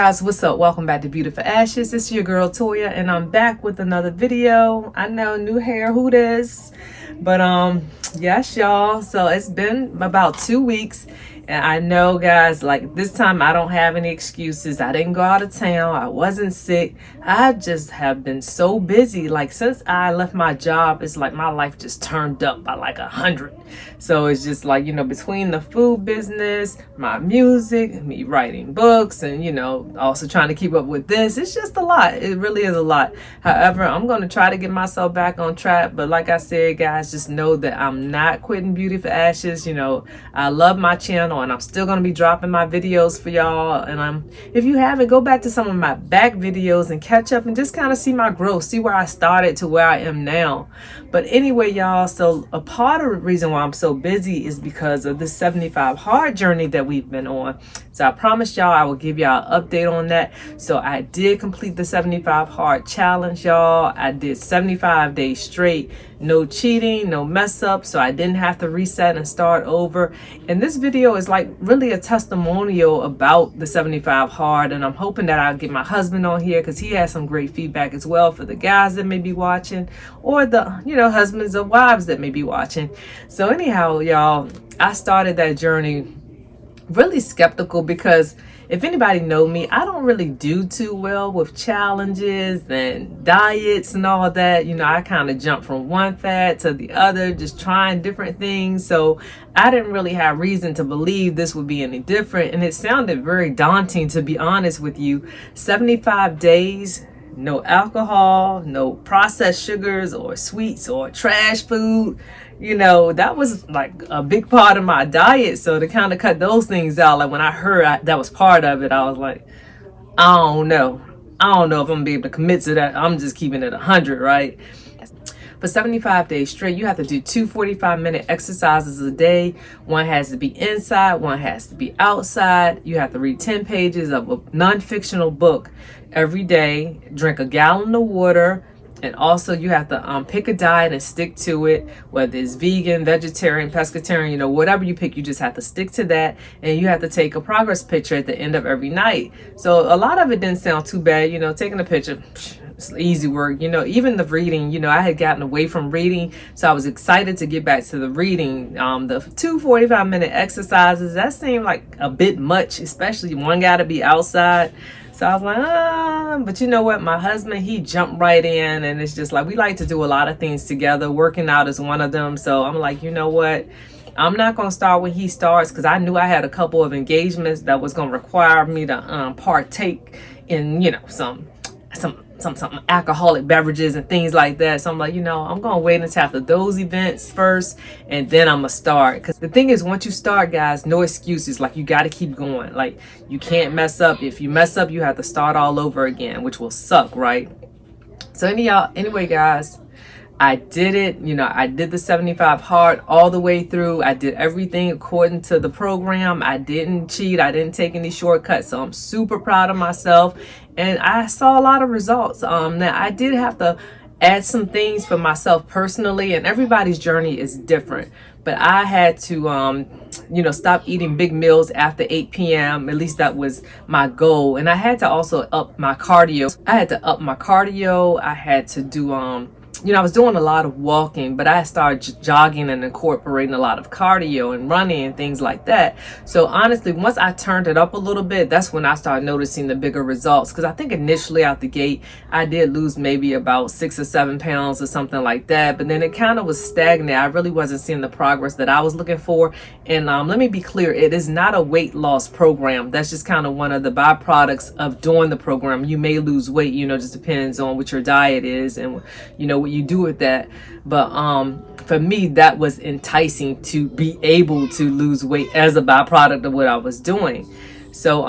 guys, what's up? Welcome back to Beautiful Ashes. It's your girl Toya, and I'm back with another video. I know, new hair, who this? But yes, y'all. So it's been about 2 weeks, and I know, guys, like this time I don't have any excuses. I didn't go out of town. I wasn't sick. I just have been so busy. Like since I left my job, it's like my life just turned up by like 100. So it's just like, between the food business, my music, me writing books, and, also trying to keep up with this. It's just a lot. It really is a lot. However, I'm going to try to get myself back on track. But like I said, guys, just know that I'm not quitting Beauty for Ashes. I love my channel and I'm still going to be dropping my videos for y'all. And if you haven't, go back to some of my back videos and catch up and just kind of see my growth, see where I started to where I am now. But anyway, y'all, so a part of the reason why I'm so busy is because of the 75 hard journey that we've been on. So I promised y'all I will give y'all an update on that. So I did complete the 75 hard challenge, y'all. I did 75 days straight, no cheating, no mess up. So I didn't have to reset and start over. And this video is like really a testimonial about the 75 hard. And I'm hoping that I'll get my husband on here because he has some great feedback as well for the guys that may be watching, or the, husbands of wives that may be watching. So anyhow, y'all, I started that journey really skeptical because if anybody know me, I don't really do too well with challenges and diets and all that. I kind of jump from one fad to the other, just trying different things. So I didn't really have reason to believe this would be any different. And it sounded very daunting, to be honest with you. 75 days, no alcohol, no processed sugars or sweets or trash food. That was like a big part of my diet. So to kind of cut those things out, like when I heard that was part of it, I was like, I don't know if I'm gonna be able to commit to that. I'm just keeping it 100, right? For 75 days straight, you have to do 2 45-minute exercises a day. One has to be inside, one has to be outside. You have to read 10 pages of a non-fictional book every day, drink a gallon of water, and also you have to pick a diet and stick to it, whether it's vegan, vegetarian, pescatarian, whatever you pick, you just have to stick to that. And you have to take a progress picture at the end of every night. So a lot of it didn't sound too bad, taking a picture. It's easy work, even the reading, I had gotten away from reading. So I was excited to get back to the reading. The 2 45-minute exercises, that seemed like a bit much, especially one got to be outside. So I was like, but you know what? My husband, he jumped right in, and it's just like, we like to do a lot of things together. Working out is one of them. So I'm like, you know what? I'm not going to start when he starts, because I knew I had a couple of engagements that was going to require me to partake in, some alcoholic beverages and things like that. So I'm like, I'm going to wait until after those events first, and then I'm going to start. Because the thing is, once you start, guys, no excuses. Like, you got to keep going. Like, you can't mess up. If you mess up, you have to start all over again, which will suck, right? So anyway, guys, I did it. I did the 75 hard all the way through. I did everything according to the program. I didn't cheat. I didn't take any shortcuts. So I'm super proud of myself. And I saw a lot of results. Now, I did have to add some things for myself personally, and everybody's journey is different. But I had to, stop eating big meals after 8 p.m. At least that was my goal. And I had to also up my cardio. I had had to do, I was doing a lot of walking, but I started jogging and incorporating a lot of cardio and running and things like that. So honestly, once I turned it up a little bit, that's when I started noticing the bigger results. Because I think initially out the gate, I did lose maybe about 6 or 7 pounds or something like that. But then it kind of was stagnant. I really wasn't seeing the progress that I was looking for. And let me be clear, it is not a weight loss program. That's just kind of one of the byproducts of doing the program. You may lose weight, just depends on what your diet is and, what you do with that. But for me, that was enticing to be able to lose weight as a byproduct of what I was doing. So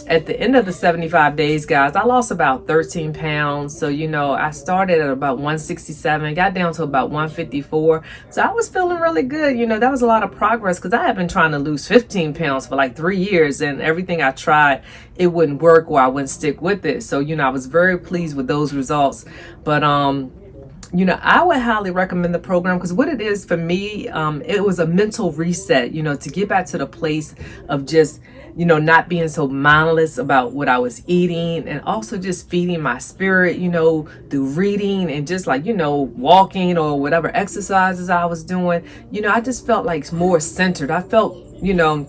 at the end of the 75 days, guys, I lost about 13 pounds. So, I started at about 167, got down to about 154. So I was feeling really good. That was a lot of progress because I had been trying to lose 15 pounds for like 3 years, and everything I tried, it wouldn't work or I wouldn't stick with it. So, I was very pleased with those results. But I would highly recommend the program because what it is for me, it was a mental reset, to get back to the place of just you know, not being so mindless about what I was eating, and also just feeding my spirit, you know, through reading and just like, you know, walking or whatever exercises I was doing. You know, I just felt like more centered. I felt, you know,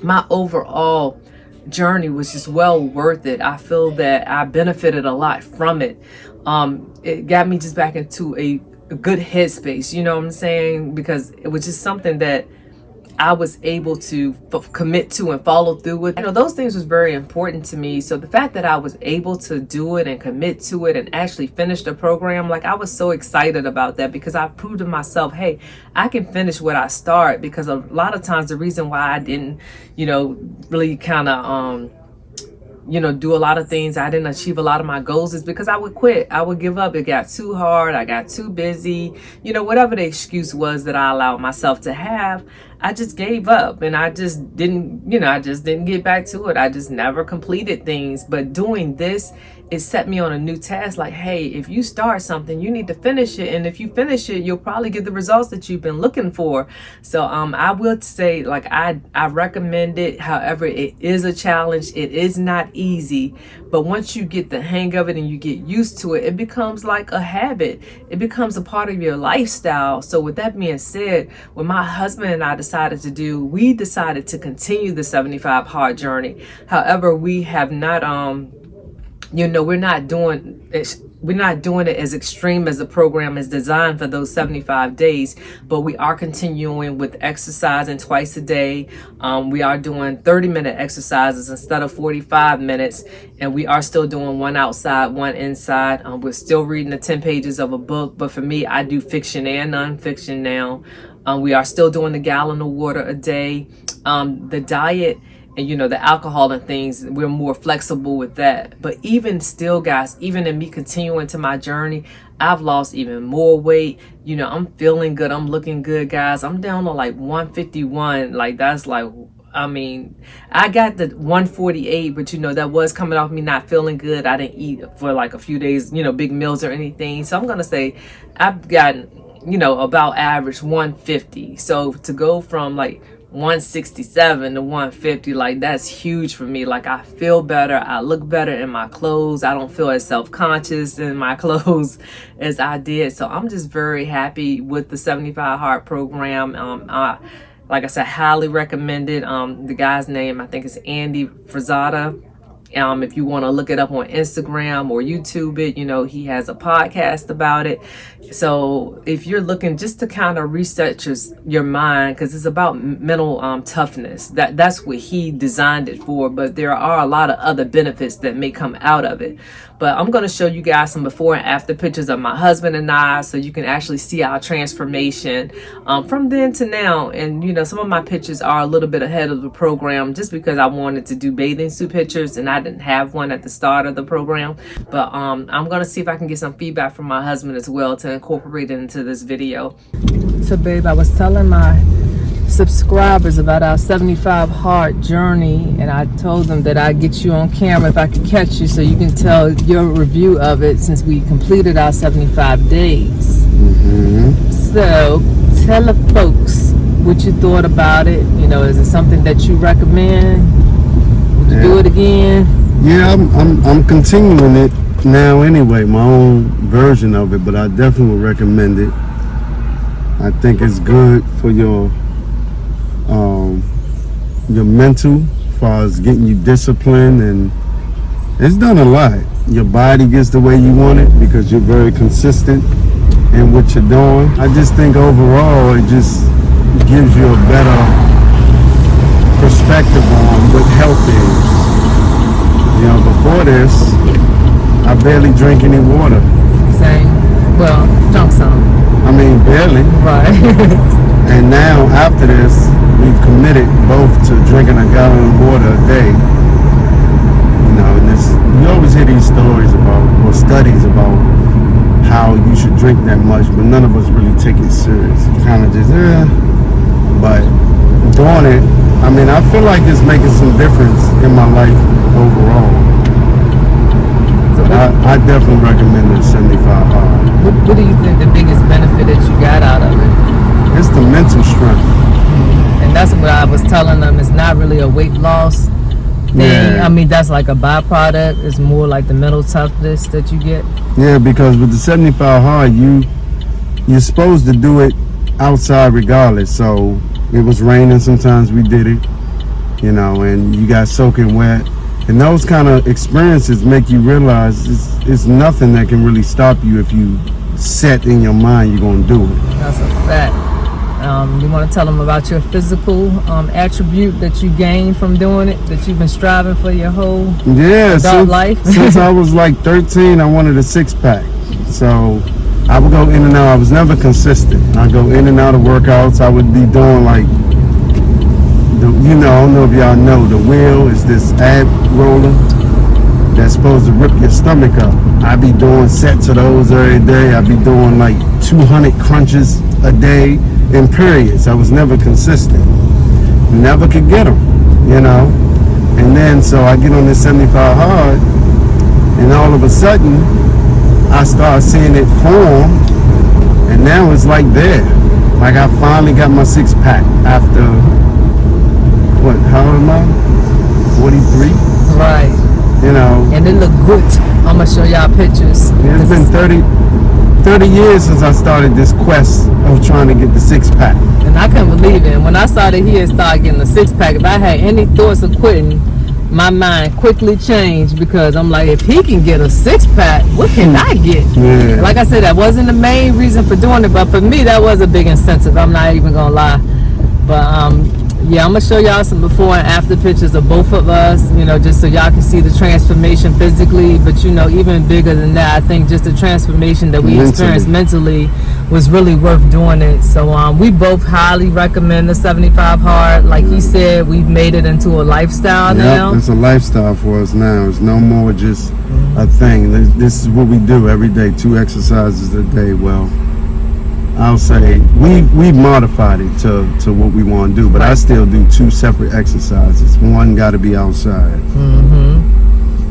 my overall journey was just well worth it. I feel that I benefited a lot from it. It got me just back into a good headspace, you know what I'm saying? Because it was just something that I was able to commit to and follow through with. You know, those things was very important to me. So the fact that I was able to do it and commit to it and actually finish the program, like I was so excited about that, because I proved to myself, hey, I can finish what I start. Because a lot of times the reason why I didn't, you know, really kind of, you know, do a lot of things, I didn't achieve a lot of my goals, is because I would quit. I would give up. It got too hard. I got too busy. You know, whatever the excuse was that I allowed myself to have, I just gave up, and I just didn't, you know, I just didn't get back to it. I just never completed things. But doing this, it set me on a new task. Like, hey, if you start something, you need to finish it. And if you finish it, you'll probably get the results that you've been looking for. So I will say, like, I recommend it. However, it is a challenge. It is not easy. But once you get the hang of it and you get used to it, it becomes like a habit. It becomes a part of your lifestyle. So with that being said, when my husband and I we decided to continue the 75 hard journey. However, we have not, you know, we're not doing it as extreme as the program is designed for those 75 days, but we are continuing with exercising twice a day. We are doing 30-minute exercises instead of 45 minutes, and we are still doing one outside, one inside. We're still reading the 10 pages of a book, but for me, I do fiction and nonfiction now. We are still doing the gallon of water a day. The diet and, you know, the alcohol and things, we're more flexible with that. But even still, guys, even in me continuing to my journey, I've lost even more weight. You know, I'm feeling good. I'm looking good, guys. I'm down to like 151. Like, that's like, I mean, I got the 148, but you know, that was coming off me not feeling good. I didn't eat for like a few days, you know, big meals or anything. So I'm going to say I've gotten, you know, about average 150. So to go from like 167 to 150, like, that's huge for me. Like, I feel better. I look better in my clothes. I don't feel as self-conscious in my clothes as I did. So I'm just very happy with the 75 Hard program. Like I said, highly recommended. The guy's name, I think, is Andy Frazada. If you want to look it up on Instagram or YouTube it, you know, he has a podcast about it. So if you're looking just to kind of reset your mind, because it's about mental toughness, that's what he designed it for. But there are a lot of other benefits that may come out of it. But I'm going to show you guys some before and after pictures of my husband and I, so you can actually see our transformation from then to now. And, you know, some of my pictures are a little bit ahead of the program just because I wanted to do bathing suit pictures and I didn't have one at the start of the program. But I'm going to see if I can get some feedback from my husband as well to incorporate it into this video. So, babe, I was telling my subscribers about our 75 hard journey, and I told them that I'd get you on camera if I could catch you so you can tell your review of it since we completed our 75 days. So tell the folks what you thought about it. You know, is it something that you recommend? Would you do it again? Yeah, I'm continuing it now anyway, my own version of it, but I definitely would recommend it. I think it's good for your mental, as far as getting you disciplined, and it's done a lot. Your body gets the way you want it because you're very consistent in what you're doing. I just think overall it just gives you a better perspective on what health is. You know, before this, I barely drink any water. Same. Well, drunk some. I mean, barely. Right. And now, after this, we've committed both to drinking a gallon of water a day. You know, and you always hear these stories about, or studies about, how you should drink that much, but none of us really take it serious. Kind of just, But doing it, I mean, I feel like it's making some difference in my life overall. So I definitely recommend the 75 hard. What do you think the biggest benefit that you got out of it? It's the mental strength. And that's what I was telling them. It's not really a weight loss thing. Yeah. I mean, that's like a byproduct. It's more like the mental toughness that you get. Yeah, because with the 75 hard, you're supposed to do it outside regardless. So it was raining, sometimes we did it, you know, and you got soaking wet. And those kind of experiences make you realize it's nothing that can really stop you if you set in your mind you're going to do it. That's a fact. You want to tell them about your physical attribute that you gained from doing it, that you've been striving for your whole adult life? Since I was like 13, I wanted a six-pack. So I would go in and out. I was never consistent. I'd go in and out of workouts. I would be doing like, I don't know if y'all know, the wheel is this ab roller that's supposed to rip your stomach up. I'd be doing sets of those every day. I'd be doing like 200 crunches a day in periods. I was never consistent. Never could get them, you know. And then so I get on this 75 hard, and all of a sudden I start seeing it form, and now it's like there. Like I finally got my six pack after what? How old am I? 43. Right. You know. And it look good. I'm gonna show y'all pictures. Yeah, it's been 30 years since I started this quest of trying to get the six pack. And I couldn't believe it. When I started here and started getting the six pack, if I had any thoughts of quitting, my mind quickly changed, because I'm like, if he can get a six pack, what can I get? Yeah. Like I said, that wasn't the main reason for doing it, but for me, that was a big incentive. I'm not even gonna lie. But yeah, I'm gonna show y'all some before and after pictures of both of us, you know, just so y'all can see the transformation physically. But you know, even bigger than that, I think just the transformation that we experienced mentally was really worth doing it. So we both highly recommend the 75 hard. Like he said, we've made it into a lifestyle now. It's a lifestyle for us now. It's no more just a thing. This is what we do every day, 2 exercises a day. Well, I'll say we modified it to what we want to do, but I still do 2 separate exercises. One got to be outside.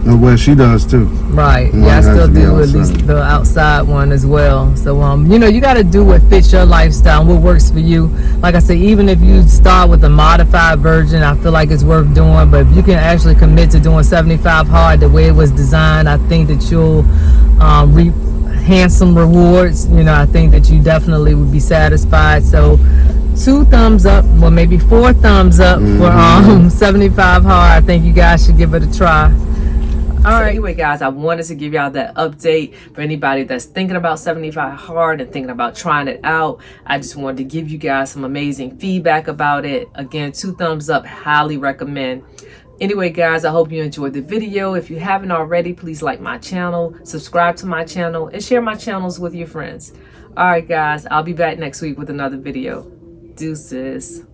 Well, she does too. Right. Yeah, I still do at least the outside one as well. So you know, you got to do what fits your lifestyle and what works for you. Like I said, even if you start with a modified version, I feel like it's worth doing. But if you can actually commit to doing 75 hard the way it was designed, I think that you'll reap handsome rewards. You know, I think that you definitely would be satisfied. So 2 thumbs up, well maybe 4 thumbs up for 75 hard. I think you guys should give it a try. All right. Anyway, guys, I wanted to give y'all that update for anybody that's thinking about 75 hard and thinking about trying it out. I just wanted to give you guys some amazing feedback about it. Again, 2 thumbs up, highly recommend. Anyway, guys, I hope you enjoyed the video. If you haven't already, please like my channel, subscribe to my channel, and share my channels with your friends. All right, guys, I'll be back next week with another video. Deuces.